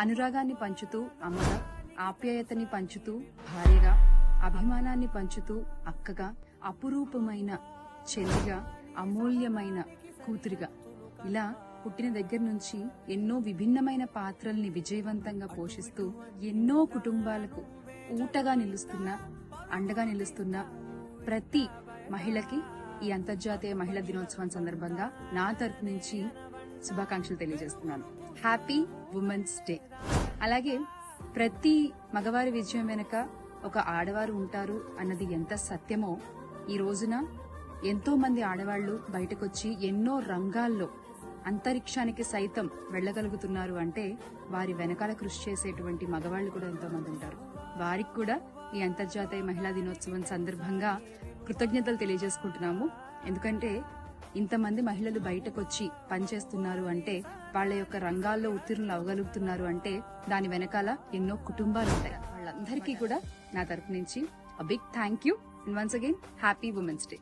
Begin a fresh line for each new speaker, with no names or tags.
అనురాగాన్ని పంచుతూ అమ్మగా, ఆప్యాయతని పంచుతూ భార్యగా, అభిమానాన్ని పంచుతూ అక్కగా, అపురూపమైన చెల్లిగా, అమూల్యమైన కూతురిగా, ఇలా పుట్టిన దగ్గర నుంచి ఎన్నో విభిన్నమైన పాత్రల్ని విజయవంతంగా పోషిస్తూ ఎన్నో కుటుంబాలకు ఊటగా నిలుస్తున్న, అండగా నిలుస్తున్న ప్రతి మహిళకి ఈ అంతర్జాతీయ మహిళా దినోత్సవం సందర్భంగా నా తరపు నుంచి శుభాకాంక్షలు తెలియజేస్తున్నాను. Happy women's day. అలాగే ప్రతి మగవారి విజయం వెనుక ఒక ఆడవారు ఉంటారు అన్నది ఎంత సత్యమో, ఈ రోజున ఎంతో మంది ఆడవాళ్లు బయటకొచ్చి ఎన్నో రంగాల్లో అంతరిక్షానికి సైతం వెళ్లగలుగుతున్నారు అంటే వారి వెనకాల కృషి చేసేటువంటి మగవాళ్లు కూడా ఎంతో మంది ఉంటారు. వారికి కూడా ఈ అంతర్జాతీయ మహిళా దినోత్సవం సందర్భంగా కృతజ్ఞతలు తెలియజేసుకుంటున్నాము. ఎందుకంటే ఇంతమంది మహిళలు బయటకొచ్చి పనిచేస్తున్నారు అంటే, వాళ్ళ యొక్క రంగాల్లో ఉత్తీర్ణులు అవ్వగలుగుతున్నారు అంటే దాని వెనకాల ఎన్నో కుటుంబాలు ఉంటాయి. వాళ్ళందరికీ కూడా నా తరపు నుంచి big thank you and once again happy women's day.